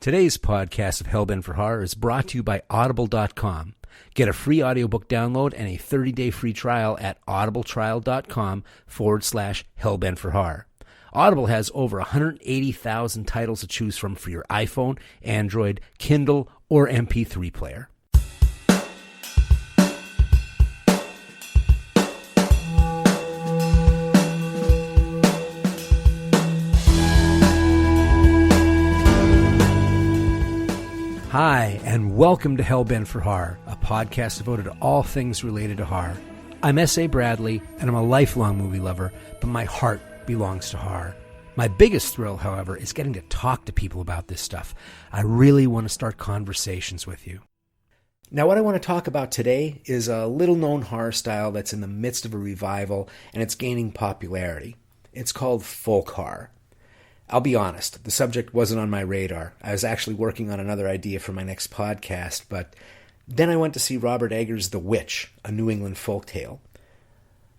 Today's podcast of Hellbent for Horror is brought to you by Audible.com. Get a free audiobook download and a 30-day free trial at audibletrial.com/Hellbent for Horror. Audible has over 180,000 titles to choose from for your iPhone, Android, Kindle, or MP3 player. Hi, and welcome to Hellbent for Horror, a podcast devoted to all things related to horror. I'm S.A. Bradley, and I'm a lifelong movie lover, but my heart belongs to horror. My biggest thrill, however, is getting to talk to people about this stuff. I really want to start conversations with you. Now, what I want to talk about today is a little-known horror style that's in the midst of a revival, and it's gaining popularity. It's called folk horror. I'll be honest, the subject wasn't on my radar. I was actually working on another idea for my next podcast, but then I went to see Robert Eggers' The Witch, a New England folktale.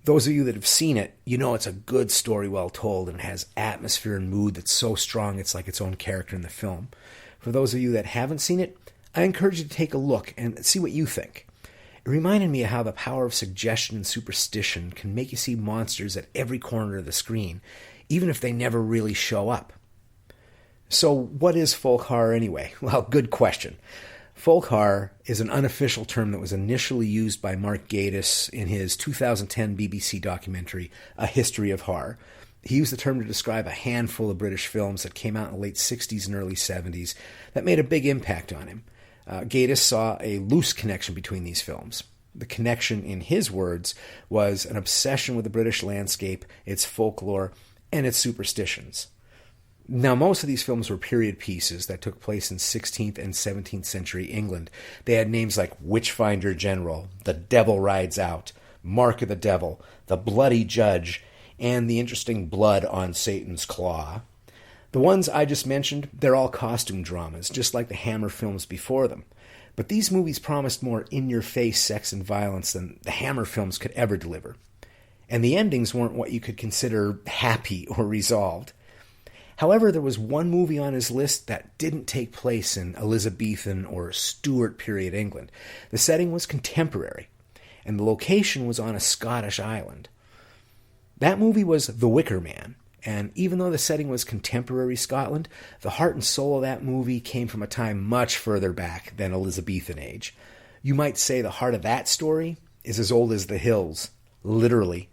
Those of you that have seen it, you know it's a good story well told and has atmosphere and mood that's so strong it's like its own character in the film. For those of you that haven't seen it, I encourage you to take a look and see what you think. It reminded me of how the power of suggestion and superstition can make you see monsters at every corner of the screen, even if they never really show up. So what is folk horror anyway? Well, good question. Folk horror is an unofficial term that was initially used by Mark Gatiss in his 2010 BBC documentary, A History of Horror. He used the term to describe a handful of British films that came out in the late 60s and early 70s that made a big impact on him. Gatiss saw a loose connection between these films. The connection, in his words, was an obsession with the British landscape, its folklore, and its superstitions. Now, most of these films were period pieces that took place in 16th and 17th century England. They had names like Witchfinder General, The Devil Rides Out, Mark of the Devil, The Bloody Judge, and the interesting Blood on Satan's Claw. The ones I just mentioned, they're all costume dramas, just like the Hammer films before them. But these movies promised more in-your-face sex and violence than the Hammer films could ever deliver. And the endings weren't what you could consider happy or resolved. However, there was one movie on his list that didn't take place in Elizabethan or Stuart period England. The setting was contemporary, and the location was on a Scottish island. That movie was The Wicker Man, and even though the setting was contemporary Scotland, the heart and soul of that movie came from a time much further back than Elizabethan age. You might say the heart of that story is as old as the hills, literally.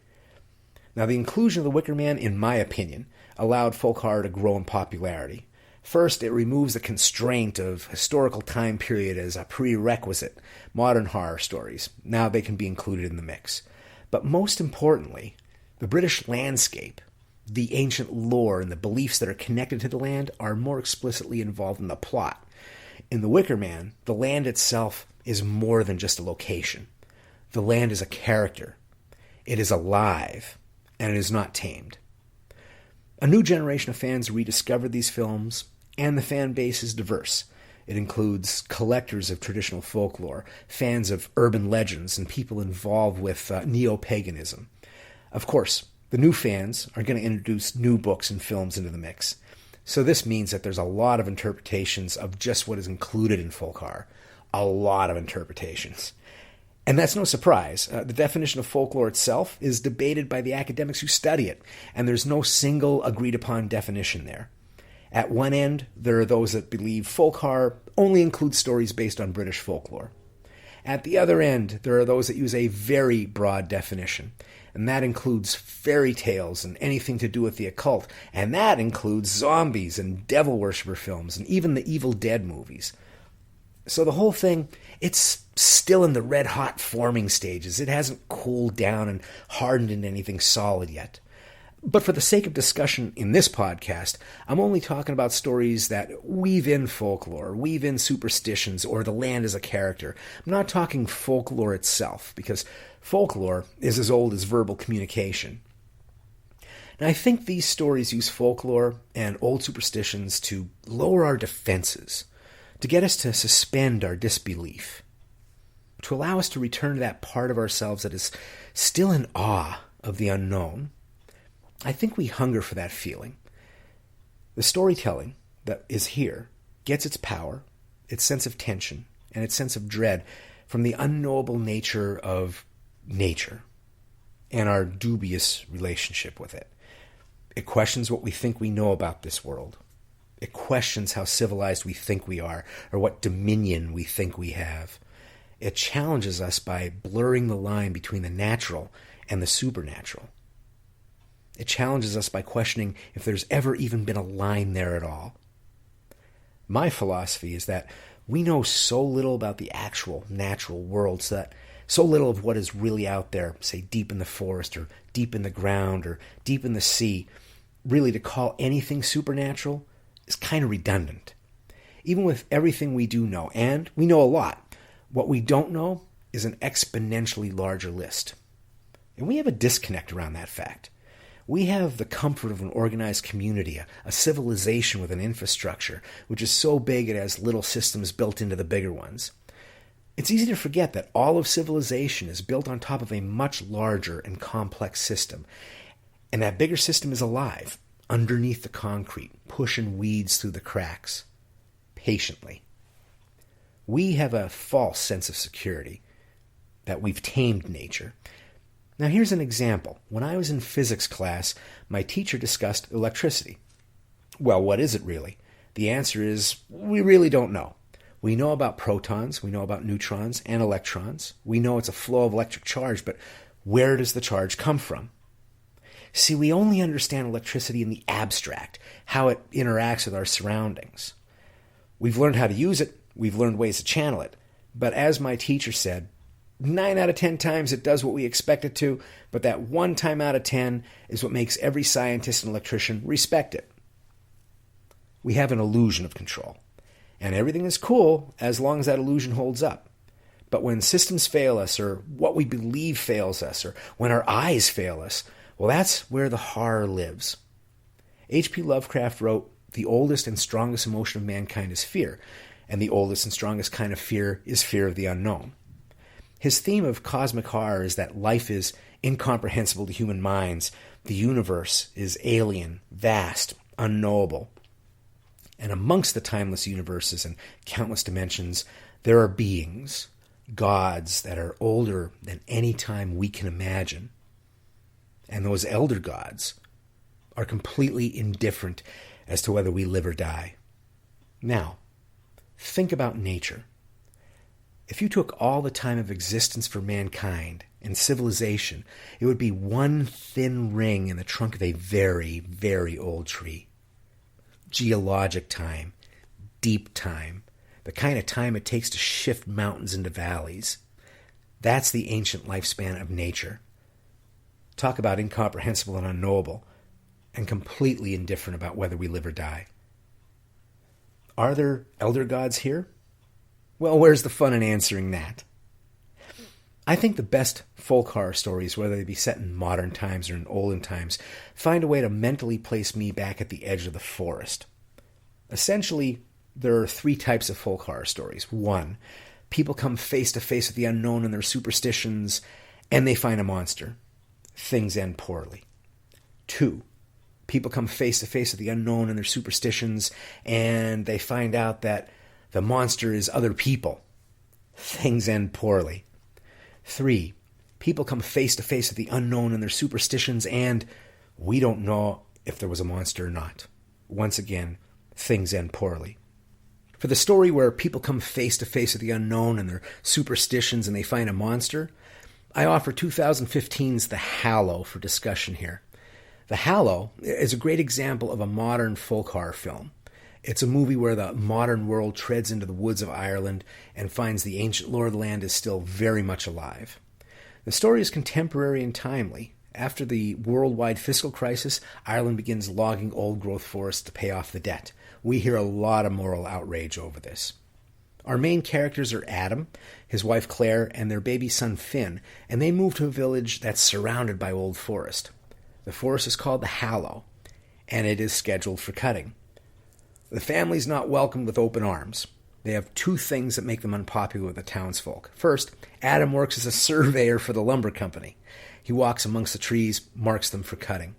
Now, the inclusion of The Wicker Man, in my opinion, allowed folk horror to grow in popularity. First, it removes the constraint of historical time period as a prerequisite. Modern horror stories, now they can be included in the mix. But most importantly, the British landscape, the ancient lore, and the beliefs that are connected to the land are more explicitly involved in the plot. In The Wicker Man, the land itself is more than just a location. The land is a character. It is alive. And it is not tamed. A new generation of fans rediscovered these films, and the fan base is diverse. It includes collectors of traditional folklore, fans of urban legends, and people involved with neo-paganism. Of course, the new fans are going to introduce new books and films into the mix. So this means that there's a lot of interpretations of just what is included in folk horror. A lot of interpretations. And that's no surprise. The definition of folklore itself is debated by the academics who study it, and there's no single agreed-upon definition there. At one end, there are those that believe folk horror only includes stories based on British folklore. At the other end, there are those that use a very broad definition, and that includes fairy tales and anything to do with the occult, and that includes zombies and devil worshipper films and even the Evil Dead movies. So the whole thing, it's still in the red-hot forming stages. It hasn't cooled down and hardened into anything solid yet. But for the sake of discussion in this podcast, I'm only talking about stories that weave in folklore, weave in superstitions, or the land as a character. I'm not talking folklore itself, because folklore is as old as verbal communication. And I think these stories use folklore and old superstitions to lower our defenses, to get us to suspend our disbelief, to allow us to return to that part of ourselves that is still in awe of the unknown. I think we hunger for that feeling. The storytelling that is here gets its power, its sense of tension, and its sense of dread from the unknowable nature of nature and our dubious relationship with it. It questions what we think we know about this world. It questions how civilized we think we are, or what dominion we think we have. It challenges us by blurring the line between the natural and the supernatural. It challenges us by questioning if there's ever even been a line there at all. My philosophy is that we know so little about the actual natural world, so little of what is really out there, say deep in the forest or deep in the ground or deep in the sea, really to call anything supernatural is kind of redundant. Even with everything we do know, and we know a lot, what we don't know is an exponentially larger list. And we have a disconnect around that fact. We have the comfort of an organized community, a civilization with an infrastructure, which is so big it has little systems built into the bigger ones. It's easy to forget that all of civilization is built on top of a much larger and complex system, and that bigger system is alive, underneath the concrete, pushing weeds through the cracks, patiently. We have a false sense of security, that we've tamed nature. Now here's an example. When I was in physics class, my teacher discussed electricity. Well, what is it really? The answer is, we really don't know. We know about protons, we know about neutrons and electrons. We know it's a flow of electric charge, but where does the charge come from? See, we only understand electricity in the abstract, how it interacts with our surroundings. We've learned how to use it, we've learned ways to channel it, but as my teacher said, 9 out of 10 times it does what we expect it to, but that 1 time out of 10 is what makes every scientist and electrician respect it. We have an illusion of control, and everything is cool as long as that illusion holds up. But when systems fail us, or what we believe fails us, or when our eyes fail us, well, that's where the horror lives. H.P. Lovecraft wrote, "The oldest and strongest emotion of mankind is fear, and the oldest and strongest kind of fear is fear of the unknown." His theme of cosmic horror is that life is incomprehensible to human minds, the universe is alien, vast, unknowable. And amongst the timeless universes and countless dimensions, there are beings, gods that are older than any time we can imagine. And those elder gods are completely indifferent as to whether we live or die. Now, think about nature. If you took all the time of existence for mankind and civilization, it would be one thin ring in the trunk of a very, very old tree. Geologic time, deep time, the kind of time it takes to shift mountains into valleys. That's the ancient lifespan of nature. Talk about incomprehensible and unknowable, and completely indifferent about whether we live or die. Are there elder gods here? Well, where's the fun in answering that? I think the best folk horror stories, whether they be set in modern times or in olden times, find a way to mentally place me back at the edge of the forest. Essentially, there are 3 types of folk horror stories. 1, people come face to face with the unknown and their superstitions, and they find a monster. Things end poorly. 2, people come face to face with the unknown and their superstitions, and they find out that the monster is other people. Things end poorly. 3, people come face to face with the unknown and their superstitions, and we don't know if there was a monster or not. Once again, things end poorly. For the story where people come face to face with the unknown and their superstitions and they find a monster, I offer 2015's The Hallow for discussion here. The Hallow is a great example of a modern folk horror film. It's a movie where the modern world treads into the woods of Ireland and finds the ancient lore of the land is still very much alive. The story is contemporary and timely. After the worldwide fiscal crisis, Ireland begins logging old-growth forests to pay off the debt. We hear a lot of moral outrage over this. Our main characters are Adam, his wife Claire, and their baby son Finn, and they move to a village that's surrounded by old forest. The forest is called the Hallow, and it is scheduled for cutting. The family's not welcomed with open arms. They have 2 things that make them unpopular with the townsfolk. First, Adam works as a surveyor for the lumber company. He walks amongst the trees, marks them for cutting.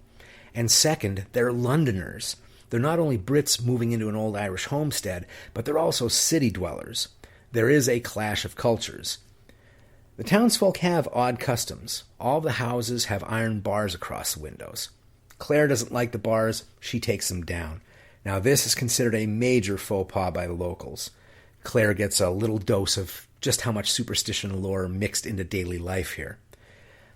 And second, they're Londoners. They're not only Brits moving into an old Irish homestead, but they're also city dwellers. There is a clash of cultures. The townsfolk have odd customs. All the houses have iron bars across the windows. Claire doesn't like the bars. She takes them down. Now, this is considered a major faux pas by the locals. Claire gets a little dose of just how much superstition and lore are mixed into daily life here.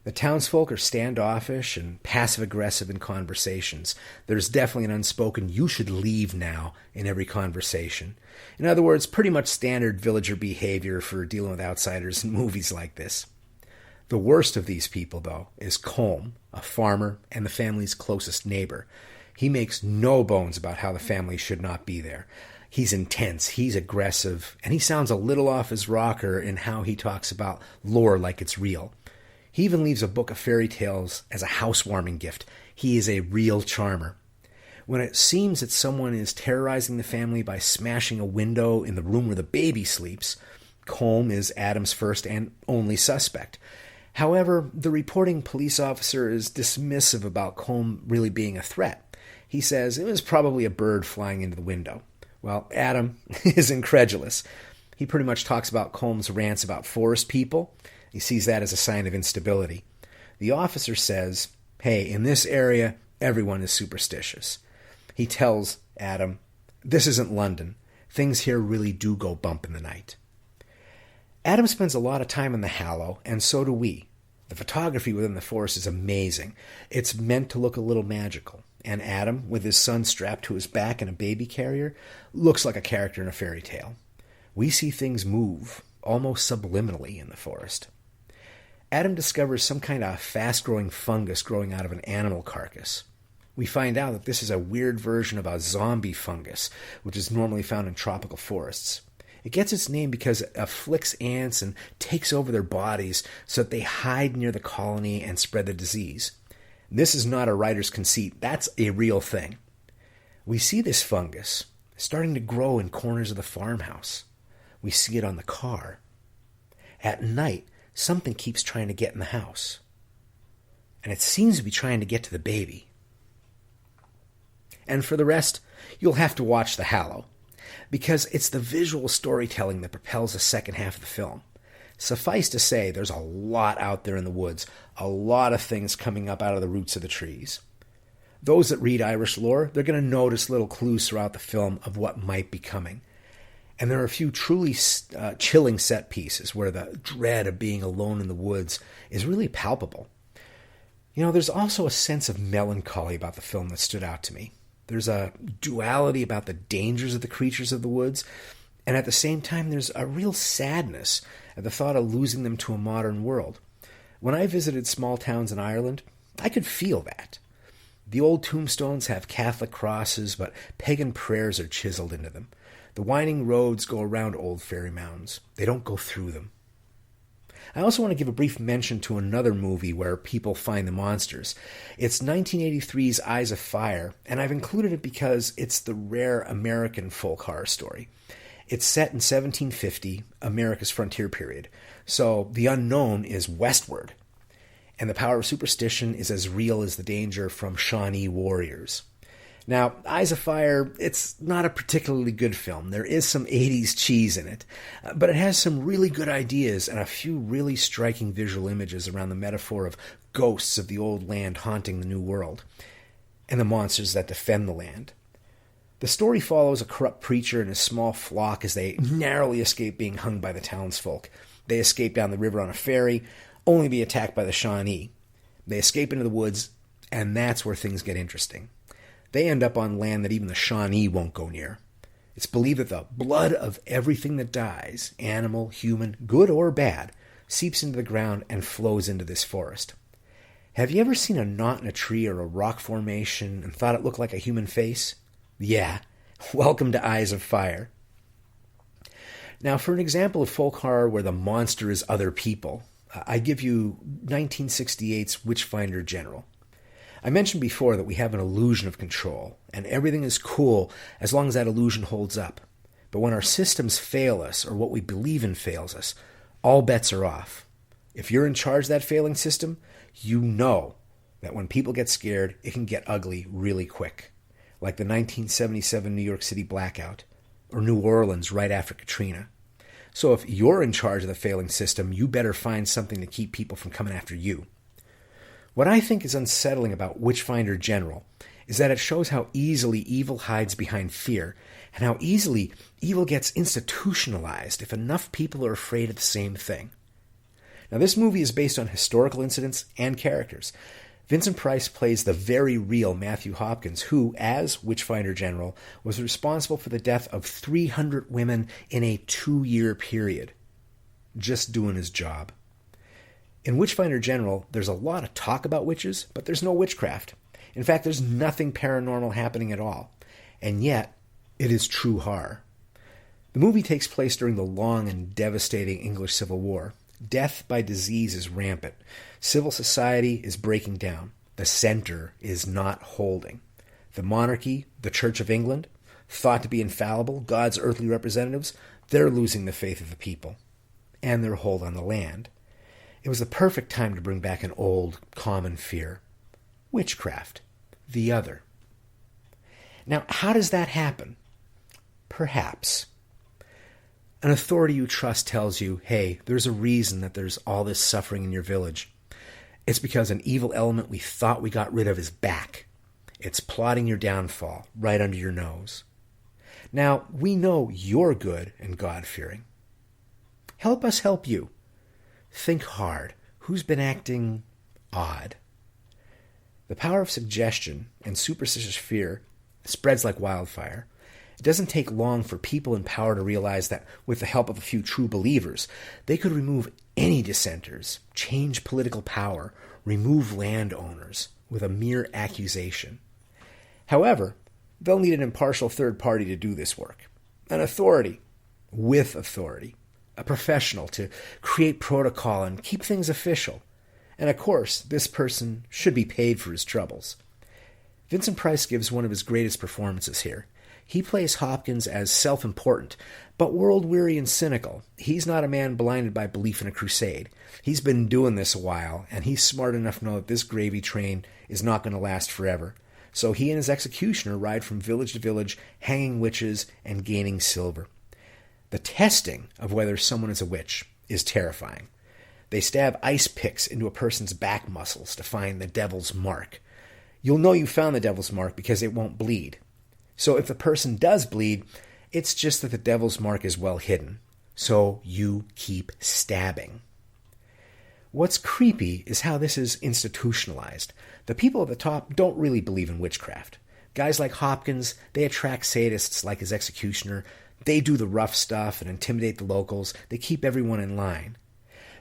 The townsfolk are standoffish and passive-aggressive in conversations. There's definitely an unspoken, "you should leave now," in every conversation. In other words, pretty much standard villager behavior for dealing with outsiders in movies like this. The worst of these people, though, is Colm, a farmer and the family's closest neighbor. He makes no bones about how the family should not be there. He's intense, he's aggressive, and he sounds a little off his rocker in how he talks about lore like it's real. He even leaves a book of fairy tales as a housewarming gift. He is a real charmer. When it seems that someone is terrorizing the family by smashing a window in the room where the baby sleeps, Colm is Adam's first and only suspect. However, the reporting police officer is dismissive about Colm really being a threat. He says it was probably a bird flying into the window. Well, Adam is incredulous. He pretty much talks about Colm's rants about forest people. He sees that as a sign of instability. The officer says, hey, in this area, everyone is superstitious. He tells Adam, this isn't London. Things here really do go bump in the night. Adam spends a lot of time in the Hallow, and so do we. The photography within the forest is amazing. It's meant to look a little magical. And Adam, with his son strapped to his back in a baby carrier, looks like a character in a fairy tale. We see things move, almost subliminally, in the forest. Adam discovers some kind of fast-growing fungus growing out of an animal carcass. We find out that this is a weird version of a zombie fungus, which is normally found in tropical forests. It gets its name because it afflicts ants and takes over their bodies so that they hide near the colony and spread the disease. This is not a writer's conceit. That's a real thing. We see this fungus starting to grow in corners of the farmhouse. We see it on the car. At night, something keeps trying to get in the house. And it seems to be trying to get to the baby. And for the rest, you'll have to watch The Hallow, because it's the visual storytelling that propels the second half of the film. Suffice to say, there's a lot out there in the woods, a lot of things coming up out of the roots of the trees. Those that read Irish lore, they're going to notice little clues throughout the film of what might be coming. And there are a few truly chilling set pieces where the dread of being alone in the woods is really palpable. You know, there's also a sense of melancholy about the film that stood out to me. There's a duality about the dangers of the creatures of the woods, and at the same time there's a real sadness at the thought of losing them to a modern world. When I visited small towns in Ireland, I could feel that. The old tombstones have Catholic crosses, but pagan prayers are chiseled into them. The winding roads go around old fairy mounds. They don't go through them. I also want to give a brief mention to another movie where people find the monsters. It's 1983's Eyes of Fire, and I've included it because it's the rare American folk horror story. It's set in 1750, America's frontier period, so the unknown is westward, and the power of superstition is as real as the danger from Shawnee warriors. Now, Eyes of Fire, it's not a particularly good film. There is some 80s cheese in it, but it has some really good ideas and a few really striking visual images around the metaphor of ghosts of the old land haunting the new world, and the monsters that defend the land. The story follows a corrupt preacher and his small flock as they narrowly escape being hung by the townsfolk. They escape down the river on a ferry, only to be attacked by the Shawnee. They escape into the woods, and that's where things get interesting. They end up on land that even the Shawnee won't go near. It's believed that the blood of everything that dies, animal, human, good or bad, seeps into the ground and flows into this forest. Have you ever seen a knot in a tree or a rock formation and thought it looked like a human face? Yeah, welcome to Eyes of Fire. Now, for an example of folk horror where the monster is other people, I give you 1968's Witchfinder General. I mentioned before that we have an illusion of control, and everything is cool as long as that illusion holds up. But when our systems fail us, or what we believe in fails us, all bets are off. If you're in charge of that failing system, you know that when people get scared, it can get ugly really quick. like the 1977 New York City blackout, or New Orleans right after Katrina. So if you're in charge of the failing system, you better find something to keep people from coming after you. What I think is unsettling about Witchfinder General is that it shows how easily evil hides behind fear, and how easily evil gets institutionalized if enough people are afraid of the same thing. Now, this movie is based on historical incidents and characters. Vincent Price plays the very real Matthew Hopkins, who, as Witchfinder General, was responsible for the death of 300 women in a 2-year period. Just doing his job. In Witchfinder General, there's a lot of talk about witches, but there's no witchcraft. In fact, there's nothing paranormal happening at all. And yet, it is true horror. The movie takes place during the long and devastating English Civil War. Death by disease is rampant. Civil society is breaking down. The center is not holding. The monarchy, the Church of England, thought to be infallible, God's earthly representatives, they're losing the faith of the people and their hold on the land. It was the perfect time to bring back an old, common fear. Witchcraft. The other. Now, how does that happen? Perhaps an authority you trust tells you, hey, there's a reason that there's all this suffering in your village. It's because an evil element we thought we got rid of is back. It's plotting your downfall right under your nose. Now, we know you're good and God-fearing. Help us help you. Think hard. Who's been acting odd? The power of suggestion and superstitious fear spreads like wildfire. It doesn't take long for people in power to realize that with the help of a few true believers, they could remove any dissenters, change political power, remove landowners with a mere accusation. However, they'll need an impartial third party to do this work. An authority with authority. A professional to create protocol and keep things official. And of course, this person should be paid for his troubles. Vincent Price gives one of his greatest performances here. He plays Hopkins as self-important, but world-weary and cynical. He's not a man blinded by belief in a crusade. He's been doing this a while, and he's smart enough to know that this gravy train is not going to last forever. So he and his executioner ride from village to village, hanging witches and gaining silver. The testing of whether someone is a witch is terrifying. They stab ice picks into a person's back muscles to find the devil's mark. You'll know you found the devil's mark because it won't bleed. So if the person does bleed, it's just that the devil's mark is well hidden. So you keep stabbing. What's creepy is how this is institutionalized. The people at the top don't really believe in witchcraft. Guys like Hopkins, they attract sadists like his executioner. They do the rough stuff and intimidate the locals. They keep everyone in line.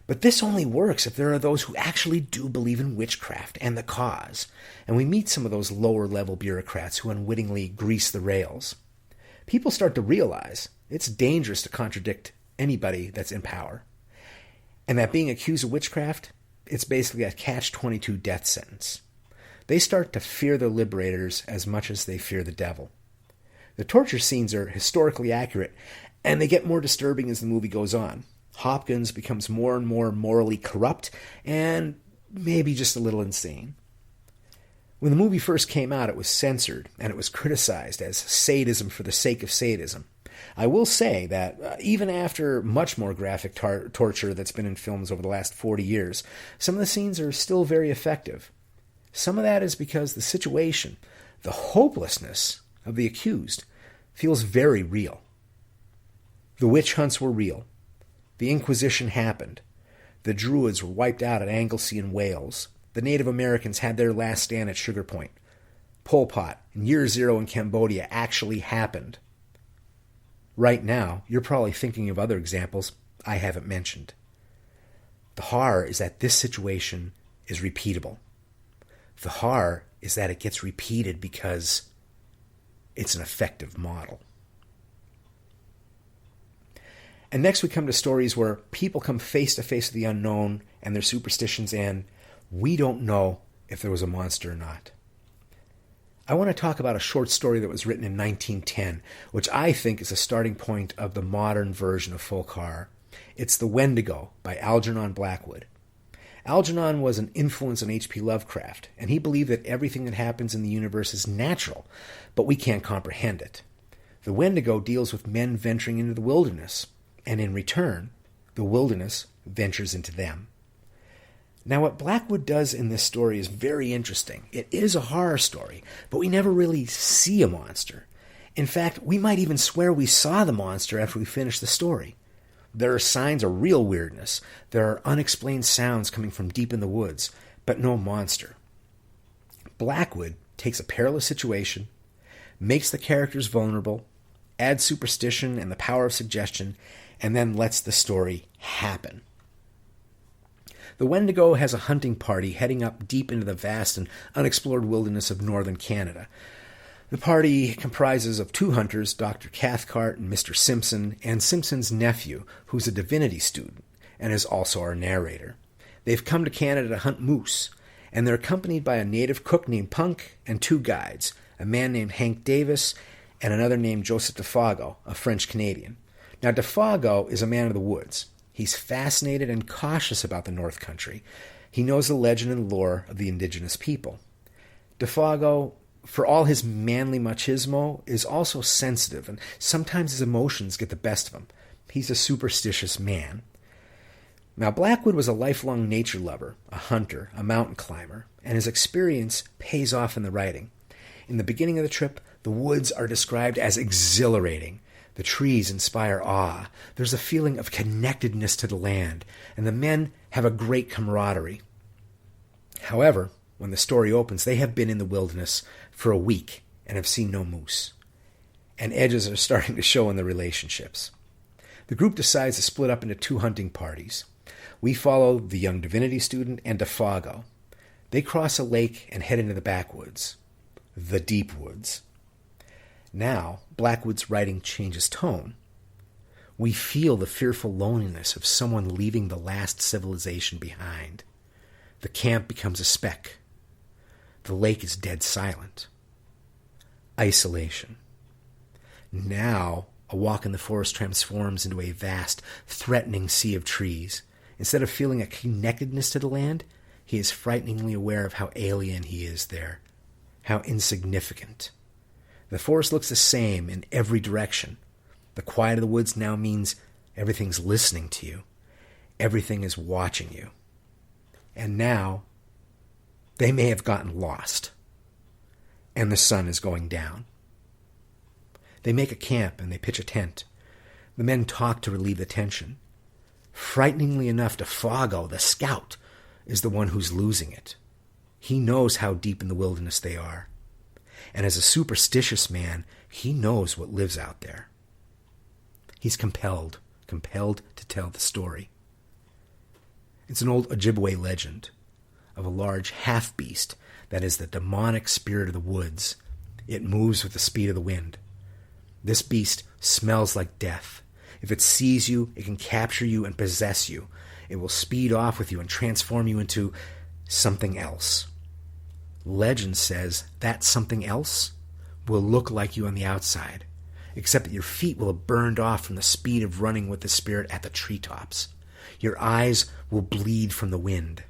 But this only works if there are those who actually do believe in witchcraft and the cause. And we meet some of those lower-level bureaucrats who unwittingly grease the rails. People start to realize it's dangerous to contradict anybody that's in power. And that being accused of witchcraft, it's basically a catch-22 death sentence. They start to fear their liberators as much as they fear the devil. The torture scenes are historically accurate, and they get more disturbing as the movie goes on. Hopkins becomes more and more morally corrupt and maybe just a little insane. When the movie first came out, it was censored and it was criticized as sadism for the sake of sadism. I will say that even after much more graphic torture that's been in films over the last 40 years, some of the scenes are still very effective. Some of that is because the situation, the hopelessness of the accused, feels very real. The witch hunts were real. The Inquisition happened. The Druids were wiped out at Anglesey in Wales. The Native Americans had their last stand at Sugar Point. Pol Pot and Year Zero in Cambodia actually happened. Right now, you're probably thinking of other examples I haven't mentioned. The horror is that this situation is repeatable. The horror is that it gets repeated because it's an effective model. And next we come to stories where people come face to face with the unknown and their superstitions, and we don't know if there was a monster or not. I want to talk about a short story that was written in 1910, which I think is a starting point of the modern version of folk horror. It's The Wendigo by Algernon Blackwood. Algernon was an influence on H.P. Lovecraft, and he believed that everything that happens in the universe is natural, but we can't comprehend it. The Wendigo deals with men venturing into the wilderness, and in return, the wilderness ventures into them. Now, what Blackwood does in this story is very interesting. It is a horror story, but we never really see a monster. In fact, we might even swear we saw the monster after we finish the story. There are signs of real weirdness. There are unexplained sounds coming from deep in the woods, but no monster. Blackwood takes a perilous situation, makes the characters vulnerable, adds superstition and the power of suggestion, and then lets the story happen. The Wendigo has a hunting party heading up deep into the vast and unexplored wilderness of northern Canada. The party comprises of 2 hunters, Dr. Cathcart and Mr. Simpson, and Simpson's nephew, who's a divinity student and is also our narrator. They've come to Canada to hunt moose, and they're accompanied by a native cook named Punk and 2 guides, a man named Hank Davis and another named Joseph Defago, a French-Canadian. Now, Defago is a man of the woods. He's fascinated and cautious about the North Country. He knows the legend and lore of the indigenous people. Defago, for all his manly machismo, is also sensitive, and sometimes his emotions get the best of him. He's a superstitious man. Now, Blackwood was a lifelong nature lover, a hunter, a mountain climber, and his experience pays off in the writing. In the beginning of the trip, the woods are described as exhilarating. The trees inspire awe. There's a feeling of connectedness to the land, and the men have a great camaraderie. However, when the story opens, they have been in the wilderness for a week and have seen no moose. And edges are starting to show in the relationships. The group decides to split up into 2 hunting parties. We follow the young divinity student and Defago. They cross a lake and head into the backwoods, the deep woods. Now, Blackwood's writing changes tone. We feel the fearful loneliness of someone leaving the last civilization behind. The camp becomes a speck. The lake is dead silent. Isolation. Now, a walk in the forest transforms into a vast, threatening sea of trees. Instead of feeling a connectedness to the land, he is frighteningly aware of how alien he is there, how insignificant. The forest looks the same in every direction. The quiet of the woods now means everything's listening to you. Everything is watching you. And now, they may have gotten lost. And the sun is going down. They make a camp and they pitch a tent. The men talk to relieve the tension. Frighteningly enough, Defago, the scout, is the one who's losing it. He knows how deep in the wilderness they are. And as a superstitious man, he knows what lives out there. He's compelled to tell the story. It's an old Ojibwe legend of a large half-beast that is the demonic spirit of the woods. It moves with the speed of the wind. This beast smells like death. If it sees you, it can capture you and possess you. It will speed off with you and transform you into something else. Legend says that something else will look like you on the outside, except that your feet will have burned off from the speed of running with the spirit at the treetops. Your eyes will bleed from the wind.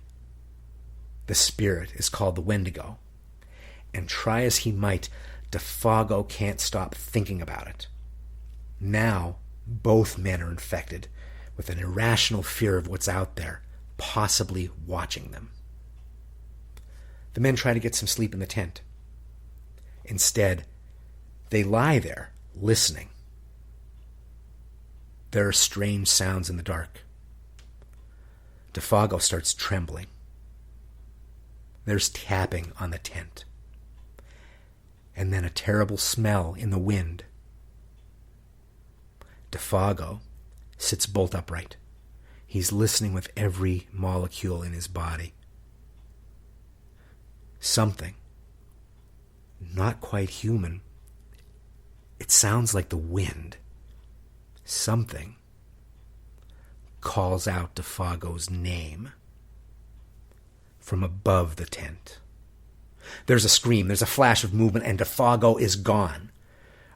The spirit is called the Wendigo, and try as he might, Defago can't stop thinking about it. Now, both men are infected with an irrational fear of what's out there, possibly watching them. The men try to get some sleep in the tent. Instead, they lie there, listening. There are strange sounds in the dark. Defago starts trembling. There's tapping on the tent. And then a terrible smell in the wind. Defago sits bolt upright. He's listening with every molecule in his body. Something, not quite human, it sounds like the wind. Something calls out Defago's name from above the tent. There's a scream, there's a flash of movement, and Defago is gone.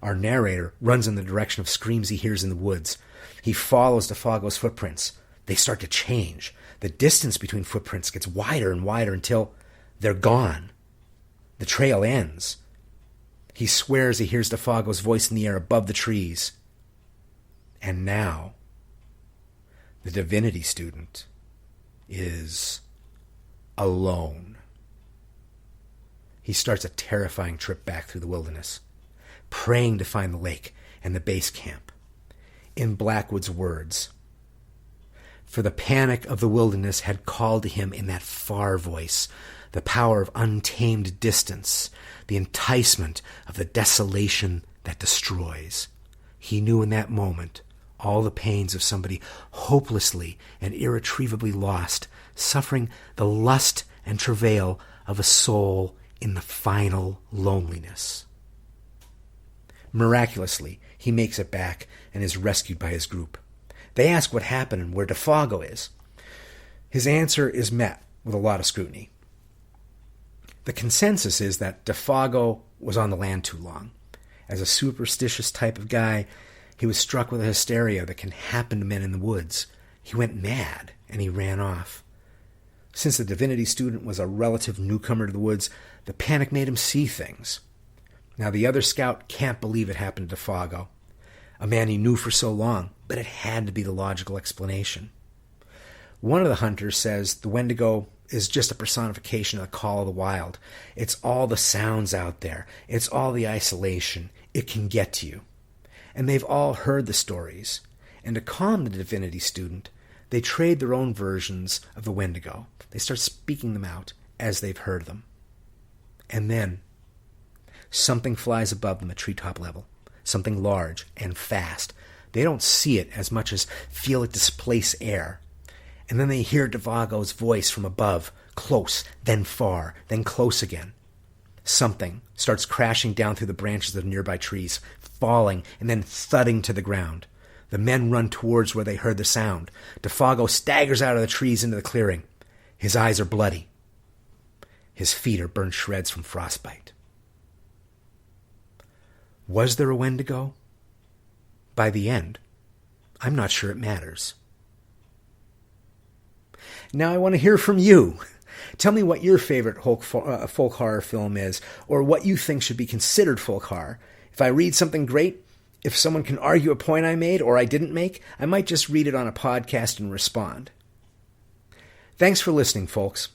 Our narrator runs in the direction of screams he hears in the woods. He follows Defago's footprints. they start to change. The distance between footprints gets wider and wider until they're gone. The trail ends. He swears he hears Defago's voice in the air above the trees. And now, the divinity student is alone. He starts a terrifying trip back through the wilderness, praying to find the lake and the base camp. In Blackwood's words, "For the panic of the wilderness had called to him in that far voice, the power of untamed distance, the enticement of the desolation that destroys. He knew in that moment all the pains of somebody hopelessly and irretrievably lost, suffering the lust and travail of a soul in the final loneliness." Miraculously, he makes it back and is rescued by his group. They ask what happened and where Defago is. His answer is met with a lot of scrutiny. The consensus is that Defago was on the land too long. As a superstitious type of guy, he was struck with a hysteria that can happen to men in the woods. He went mad and he ran off. Since the divinity student was a relative newcomer to the woods, the panic made him see things. Now, the other scout can't believe it happened to Defago, a man he knew for so long, but it had to be the logical explanation. One of the hunters says the Wendigo is just a personification of the call of the wild. It's all the sounds out there. It's all the isolation. It can get to you. And they've all heard the stories. And to calm the divinity student, they trade their own versions of the Wendigo. They start speaking them out as they've heard them. And then something flies above them at treetop level. Something large and fast. They don't see it as much as feel it displace air. And then they hear Defago's voice from above, close, then far, then close again. Something starts crashing down through the branches of nearby trees, falling and then thudding to the ground. The men run towards where they heard the sound. Defago staggers out of the trees into the clearing. His eyes are bloody. His feet are burned shreds from frostbite. Was there a Wendigo? By the end, I'm not sure it matters. Now I want to hear from you. Tell me what your favorite folk horror film is, or what you think should be considered folk horror. If I read something great, if someone can argue a point I made or I didn't make, I might just read it on a podcast and respond. Thanks for listening, folks.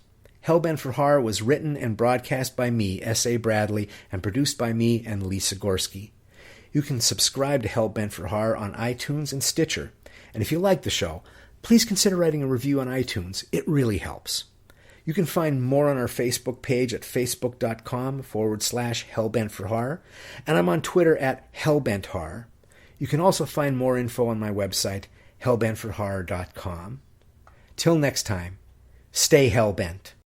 Hellbent for Horror was written and broadcast by me, S.A. Bradley, and produced by me and Lisa Gorski. You can subscribe to Hellbent for Horror on iTunes and Stitcher. And if you like the show, please consider writing a review on iTunes. It really helps. You can find more on our Facebook page at facebook.com/Hellbent4Horror, and I'm on Twitter at HellbentHorror. You can also find more info on my website, hellbentforhorror.com. Till next time, stay hellbent.